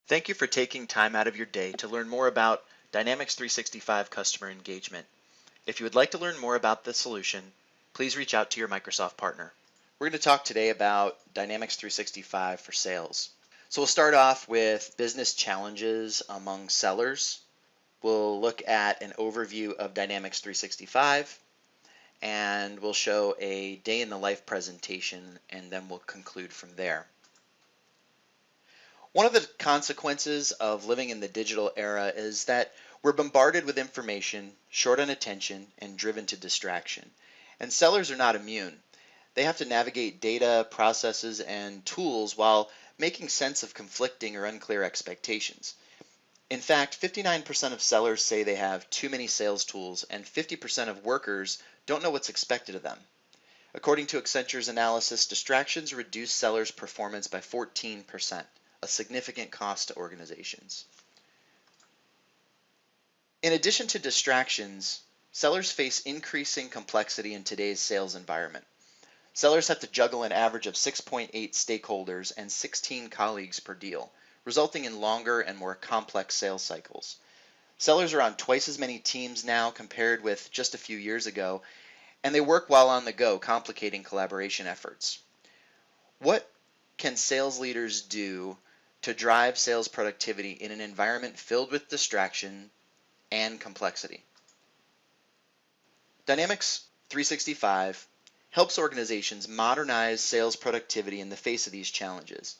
Thank you for taking time out of your day to learn more about Dynamics 365 customer engagement. If you would like to learn more about the solution, please reach out to your Microsoft partner. We're going to talk today about Dynamics 365 for sales. So we'll start off with business challenges among sellers. We'll look at an overview of Dynamics 365, and we'll show a day in the life presentation, and then we'll conclude from there. One of the consequences of living in the digital era is that we're bombarded with information, short on attention, and driven to distraction. And sellers are not immune. They have to navigate data, processes, and tools while making sense of conflicting or unclear expectations. In fact, 59% of sellers say they have too many sales tools, and 50% of workers don't know what's expected of them. According to Accenture's analysis, distractions reduce sellers' performance by 14%. A significant cost to organizations. In addition to distractions, sellers face increasing complexity in today's sales environment. Sellers have to juggle an average of 6.8 stakeholders and 16 colleagues per deal, resulting in longer and more complex sales cycles. Sellers are on twice as many teams now compared with just a few years ago, and they work while on the go, complicating collaboration efforts. What can sales leaders do to drive sales productivity in an environment filled with distraction and complexity? Dynamics 365 helps organizations modernize sales productivity in the face of these challenges.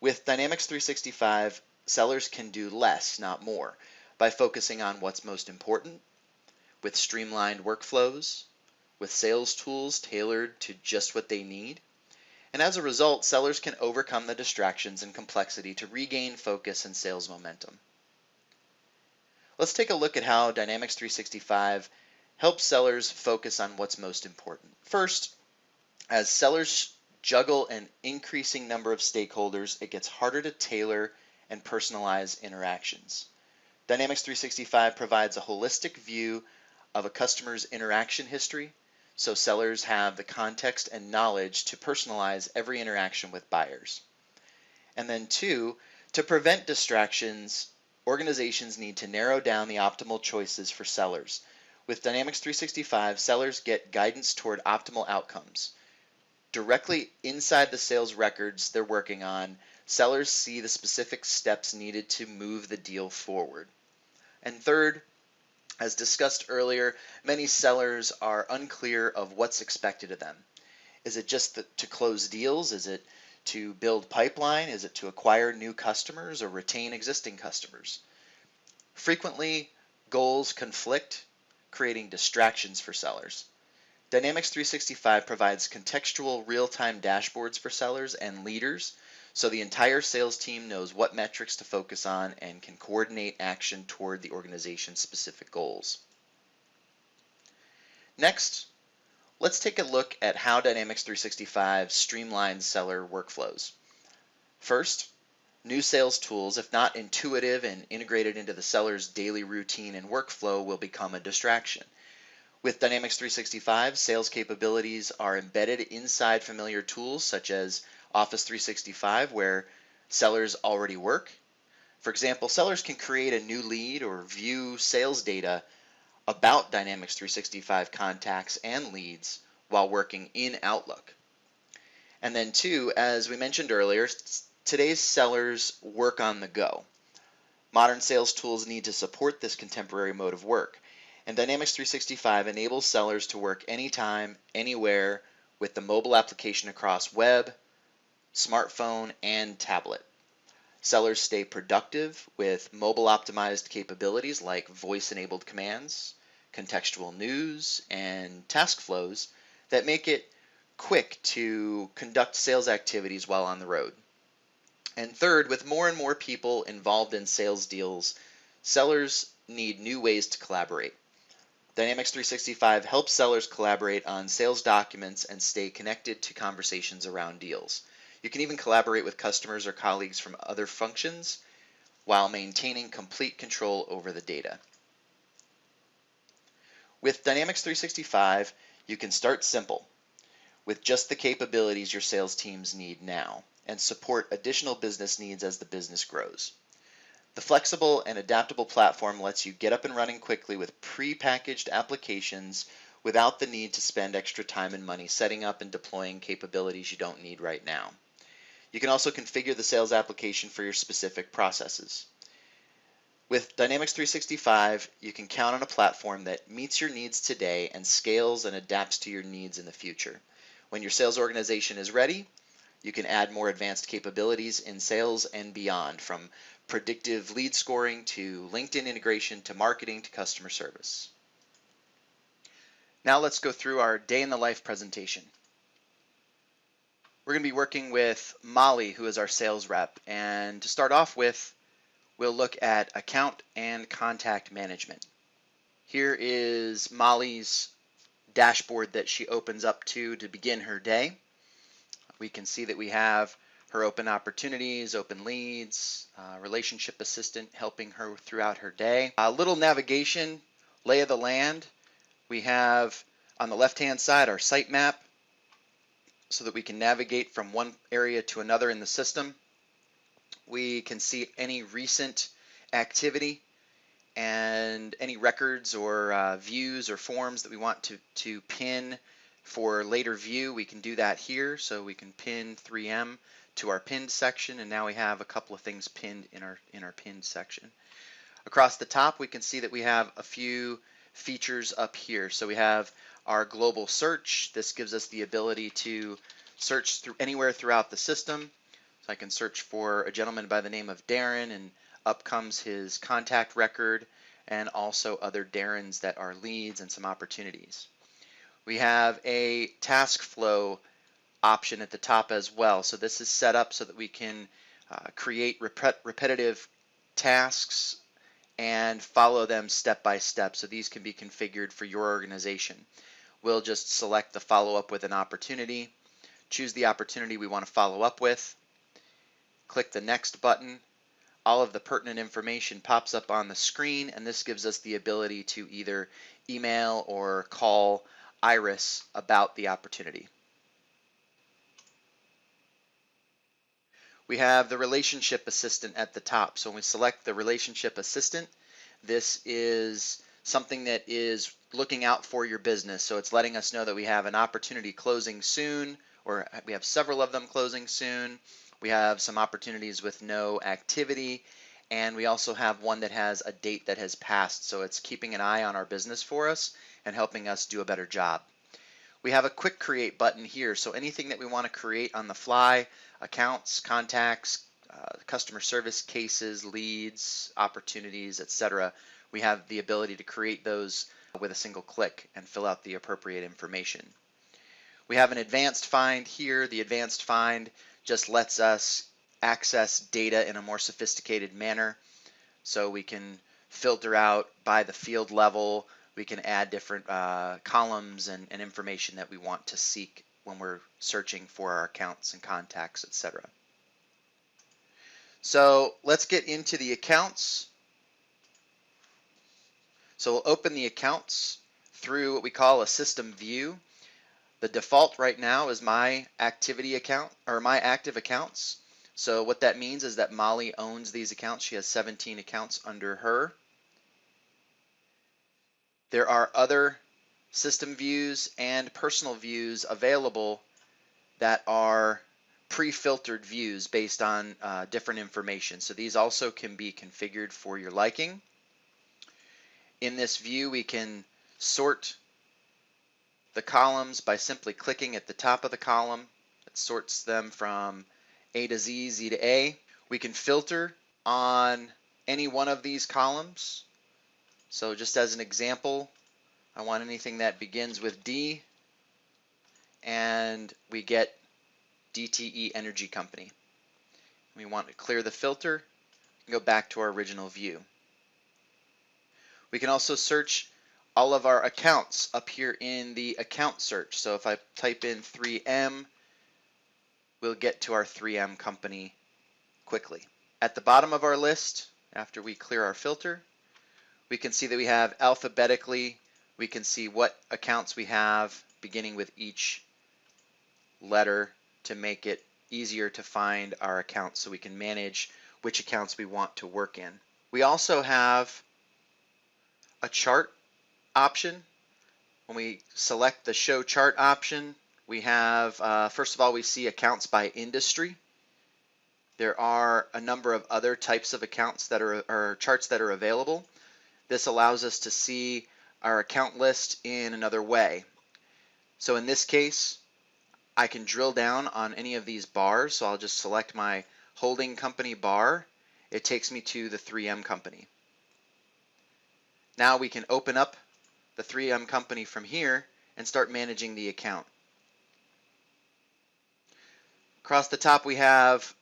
With Dynamics 365, sellers can do less, not more, by focusing on what's most important, with streamlined workflows, with sales tools tailored to just what they need. And as a result, sellers can overcome the distractions and complexity to regain focus and sales momentum. Let's take a look at how Dynamics 365 helps sellers focus on what's most important. First, as sellers juggle an increasing number of stakeholders, it gets harder to tailor and personalize interactions. Dynamics 365 provides a holistic view of a customer's interaction history, so sellers have the context and knowledge to personalize every interaction with buyers. And then two, to prevent distractions, organizations need to narrow down the optimal choices for sellers. With Dynamics 365, sellers get guidance toward optimal outcomes. Directly inside the sales records they're working on, sellers see the specific steps needed to move the deal forward. And third, as discussed earlier, many sellers are unclear of what's expected of them. Is it just to close deals? Is it to build pipeline? Is it to acquire new customers or retain existing customers? Frequently, goals conflict, creating distractions for sellers. Dynamics 365 provides contextual real-time dashboards for sellers and leaders, so the entire sales team knows what metrics to focus on and can coordinate action toward the organization's specific goals. Next, let's take a look at how Dynamics 365 streamlines seller workflows. First, new sales tools, if not intuitive and integrated into the seller's daily routine and workflow, will become a distraction. With Dynamics 365, sales capabilities are embedded inside familiar tools such as Office 365, where sellers already work. For example, sellers can create a new lead or view sales data about Dynamics 365 contacts and leads while working in Outlook. And then two, as we mentioned earlier, today's sellers work on the go. Modern sales tools need to support this contemporary mode of work. And Dynamics 365 enables sellers to work anytime, anywhere with the mobile application across web, smartphone, and tablet. Sellers stay productive with mobile-optimized capabilities like voice-enabled commands, contextual news, and task flows that make it quick to conduct sales activities while on the road. And third, with more and more people involved in sales deals, sellers need new ways to collaborate. Dynamics 365 helps sellers collaborate on sales documents and stay connected to conversations around deals. You can even collaborate with customers or colleagues from other functions while maintaining complete control over the data. With Dynamics 365, you can start simple with just the capabilities your sales teams need now and support additional business needs as the business grows. The flexible and adaptable platform lets you get up and running quickly with pre-packaged applications without the need to spend extra time and money setting up and deploying capabilities you don't need right now. You can also configure the sales application for your specific processes. With Dynamics 365, you can count on a platform that meets your needs today and scales and adapts to your needs in the future. When your sales organization is ready, you can add more advanced capabilities in sales and beyond, from predictive lead scoring to LinkedIn integration to marketing to customer service. Now let's go through our day in the life presentation. We're going to be working with Molly, who is our sales rep, and to start off with, we'll look at account and contact management. Here is Molly's dashboard that she opens up to begin her day. We can see that we have her open opportunities, open leads, relationship assistant helping her throughout her day. A little navigation, lay of the land. We have on the left-hand side our site map so that we can navigate from one area to another in the system. We can see any recent activity and any records or views or forms that we want to pin for later view. We can do that here, so we can pin 3M to our pinned section, and now we have a couple of things pinned in our pinned section. Across the top, we can see that we have a few features up here. So we have our global search. This gives us the ability to search through anywhere throughout the system. So I can search for a gentleman by the name of Darren, and up comes his contact record and also other Darrens that are leads and some opportunities. We have a task flow option at the top as well. So this is set up so that we can create repetitive tasks and follow them step by step. So these can be configured for your organization. We'll just select the follow up with an opportunity, choose the opportunity we want to follow up with, click the next button. All of the pertinent information pops up on the screen, and this gives us the ability to either email or call Iris about the opportunity. We have the relationship assistant at the top. So when we select the relationship assistant, this is something that is looking out for your business. So it's letting us know that we have an opportunity closing soon, or we have several of them closing soon. We have some opportunities with no activity, and we also have one that has a date that has passed. So it's keeping an eye on our business for us and helping us do a better job. We have a quick create button here. So anything that we want to create on the fly, accounts, contacts, customer service cases, leads, opportunities, etc. We have the ability to create those with a single click and fill out the appropriate information. We have an advanced find here. The advanced find just lets us access data in a more sophisticated manner. So we can filter out by the field level. We can add different columns and information that we want to seek when we're searching for our accounts and contacts, etc. So let's get into the accounts. So we'll open the accounts through what we call a system view. The default right now is my activity account, or my active accounts. So what that means is that Molly owns these accounts. She has 17 accounts under her. There are other system views and personal views available that are pre-filtered views based on different information. So these also can be configured for your liking. In this view, we can sort the columns by simply clicking at the top of the column. It sorts them from A to Z, Z to A. We can filter on any one of these columns. So just as an example, I want anything that begins with D, and we get DTE Energy Company. We want to clear the filter and go back to our original view. We can also search all of our accounts up here in the account search. So if I type in 3M, we'll get to our 3M company quickly. At the bottom of our list, after we clear our filter, we can see that we have alphabetically, we can see what accounts we have beginning with each letter to make it easier to find our accounts, so we can manage which accounts we want to work in. We also have a chart option. When we select the show chart option, we have, first of all, we see accounts by industry. There are a number of other types of accounts that are, or charts that are available. This allows us to see our account list in another way. So in this case, I can drill down on any of these bars. So I'll just select my holding company bar. It takes me to the 3M company. Now we can open up the 3M company from here and start managing the account. Across the top we have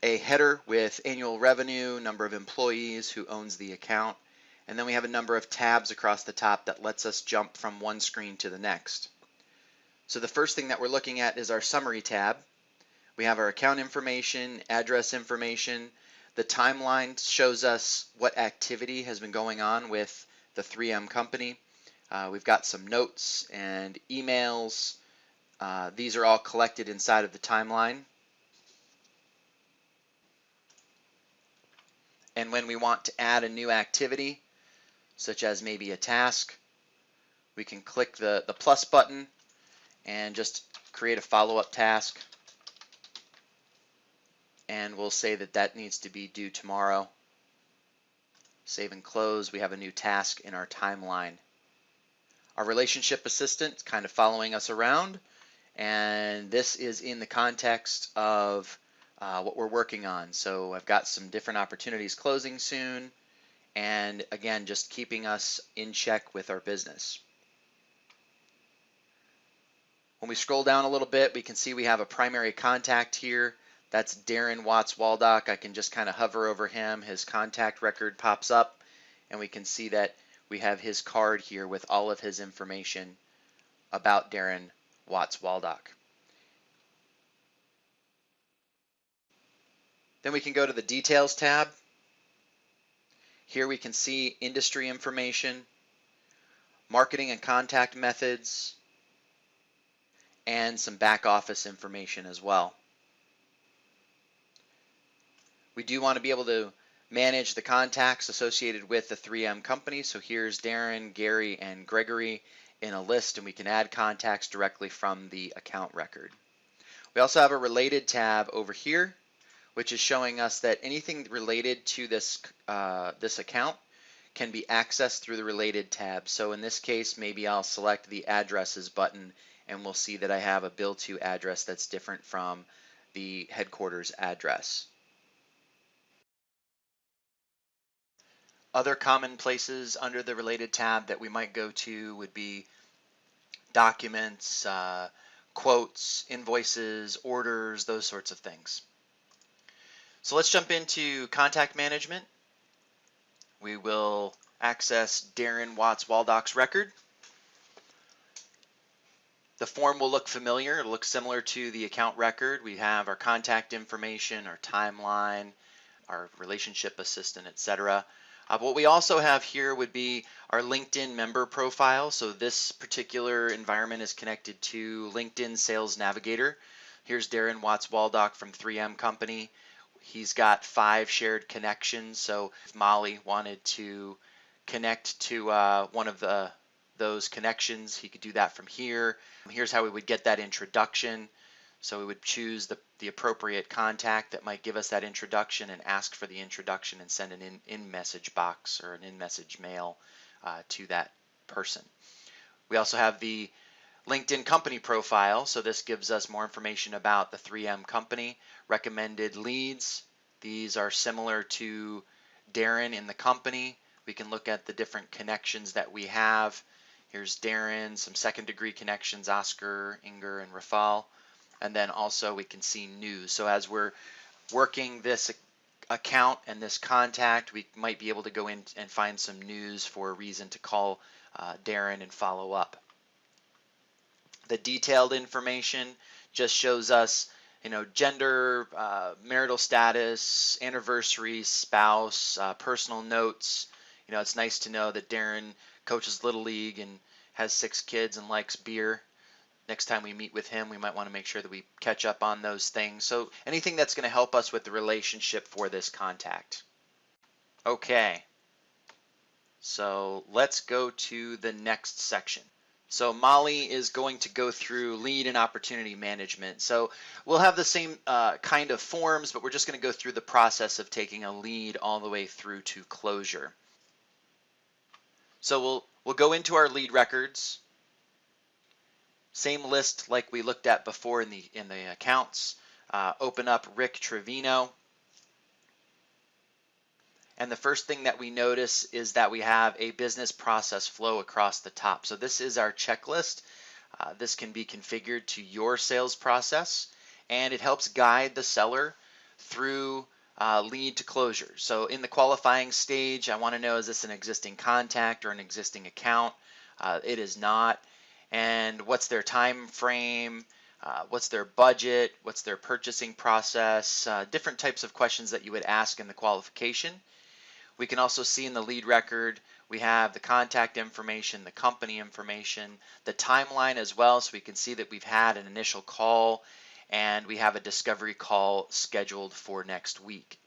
a header with annual revenue, number of employees, who owns the account, and then we have a number of tabs across the top that lets us jump from one screen to the next. So the first thing that we're looking at is our summary tab. We have our account information, address information. The timeline shows us what activity has been going on with the 3M company. We've got some notes and emails. These are all collected inside of the timeline. And when we want to add a new activity, such as maybe a task, we can click the plus button and just create a follow-up task. And we'll say that that needs to be due tomorrow. Save and close. We have a new task in our timeline. Our relationship assistant is kind of following us around, and this is in the context of what we're working on. So I've got some different opportunities closing soon, and again, just keeping us in check with our business. When we scroll down a little bit, we can see we have a primary contact here. That's Darren Watts Waldock. I can just kind of hover over him. His contact record pops up, and we can see that we have his card here with all of his information about Darren Watts Waldock. Then we can go to the Details tab. Here we can see industry information, marketing and contact methods, and some back office information as well. We do want to be able to manage the contacts associated with the 3M company. So here's Darren, Gary, and Gregory in a list, and we can add contacts directly from the account record. We also have a related tab over here, which is showing us that anything related to this account can be accessed through the related tab. So in this case, maybe I'll select the addresses button, and we'll see that I have a bill to address that's different from the headquarters address. Other common places under the related tab that we might go to would be documents, quotes, invoices, orders, those sorts of things. So let's jump into contact management. We will access Darren Watts Waldock's record. The form will look familiar. It'll look similar to the account record. We have our contact information, our timeline, our relationship assistant, etc. What we also have here would be our LinkedIn member profile. So this particular environment is connected to LinkedIn Sales Navigator. Here's Darren Watts Waldock from 3M Company. He's got 5 shared connections. So if Molly wanted to connect to one of those connections, he could do that from here. Here's how we would get that introduction. So we would choose the appropriate contact that might give us that introduction and ask for the introduction and send an in-message box or an in-message mail to that person. We also have the LinkedIn company profile. So this gives us more information about the 3M company. Recommended leads. These are similar to Darren in the company. We can look at the different connections that we have. Here's Darren, some second degree connections, Oscar, Inger, and Rafal. And then also we can see news. So as we're working this account and this contact, we might be able to go in and find some news for a reason to call Darren and follow up. The detailed information just shows us, gender, marital status, anniversary, spouse, personal notes. It's nice to know that Darren coaches Little League and has 6 kids and likes beer. Next time we meet with him, we might want to make sure that we catch up on those things. So anything that's going to help us with the relationship for this contact. Okay, so let's go to the next section. So Molly is going to go through lead and opportunity management. So we'll have the same kind of forms, but we're just going to go through the process of taking a lead all the way through to closure. So we'll go into our lead records. Same list like we looked at before in the accounts. Open up Rick Trevino. And the first thing that we notice is that we have a business process flow across the top. So this is our checklist. This can be configured to your sales process, and it helps guide the seller through lead to closure. So in the qualifying stage, I want to know, is this an existing contact or an existing account? It is not. And what's their time frame? What's their budget? What's their purchasing process? Different types of questions that you would ask in the qualification. We can also see in the lead record, we have the contact information, the company information, the timeline as well, so we can see that we've had an initial call and we have a discovery call scheduled for next week.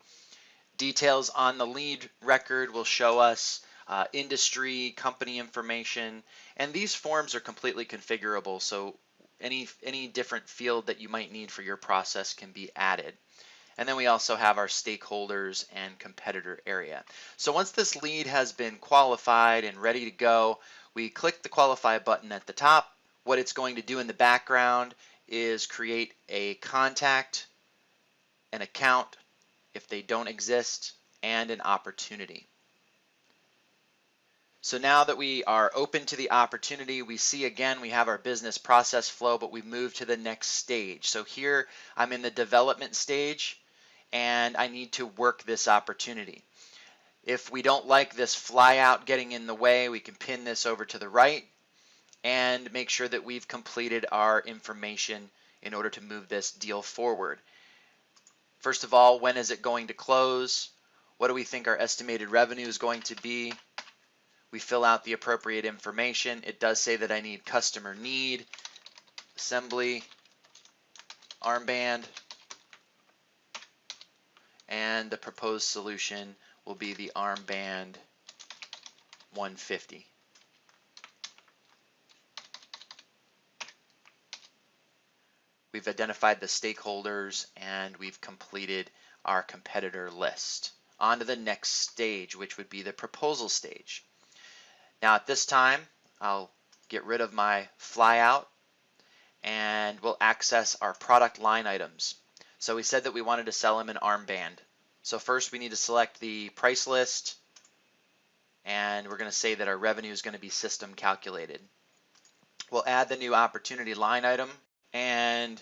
Details on the lead record will show us industry, company information, and these forms are completely configurable, so any different field that you might need for your process can be added. And then we also have our stakeholders and competitor area. So once this lead has been qualified and ready to go, we click the qualify button at the top. What it's going to do in the background is create a contact, an account if they don't exist, and an opportunity. So now that we are open to the opportunity, we see again we have our business process flow, but we move to the next stage. So here I'm in the development stage and I need to work this opportunity. If we don't like this flyout getting in the way, we can pin this over to the right and make sure that we've completed our information in order to move this deal forward. First of all, when is it going to close? What do we think our estimated revenue is going to be? We fill out the appropriate information. It does say that I need customer need, assembly, armband, and the proposed solution will be the armband 150. We've identified the stakeholders and we've completed our competitor list. On to the next stage, which would be the proposal stage. Now at this time, I'll get rid of my flyout and we'll access our product line items. So we said that we wanted to sell him an armband. So first we need to select the price list and we're going to say that our revenue is going to be system calculated. We'll add the new opportunity line item and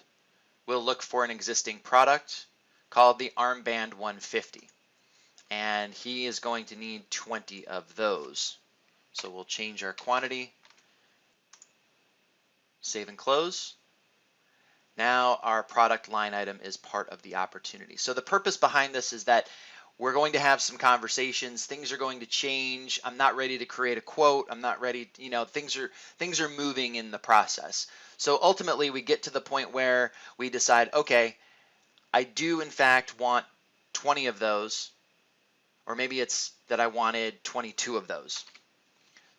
we'll look for an existing product called the armband 150. And he is going to need 20 of those. So we'll change our quantity, save and close. Now our product line item is part of the opportunity. So the purpose behind this is that we're going to have some conversations, things are going to change. I'm not ready to create a quote. I'm not ready, things are moving in the process. So ultimately we get to the point where we decide, okay, I do in fact want 20 of those, or maybe it's that I wanted 22 of those.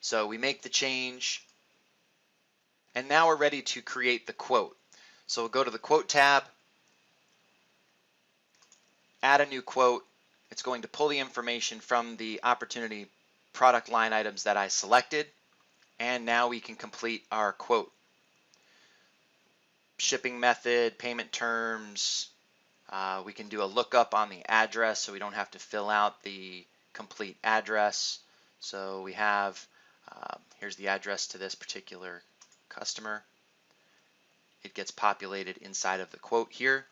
So we make the change, and now we're ready to create the quote. So we'll go to the quote tab, add a new quote. It's going to pull the information from the opportunity product line items that I selected, and now we can complete our quote. Shipping method, payment terms, we can do a lookup on the address so we don't have to fill out the complete address. So we have here's the address to this particular customer. It gets populated inside of the quote here.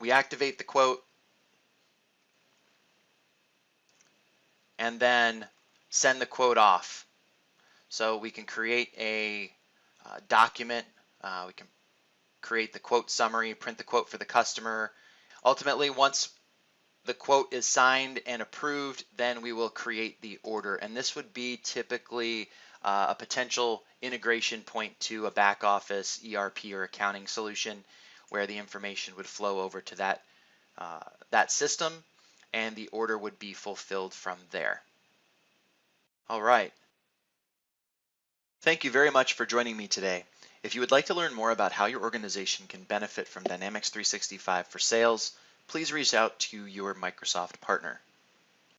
We activate the quote and then send the quote off. So we can create a document. We can create the quote summary, print the quote for the customer. Ultimately, once the quote is signed and approved, then we will create the order. And this would be typically a potential integration point to a back office ERP or accounting solution where the information would flow over to that system and the order would be fulfilled from there. All right. Thank you very much for joining me today. If you would like to learn more about how your organization can benefit from Dynamics 365 for sales, please reach out to your Microsoft partner.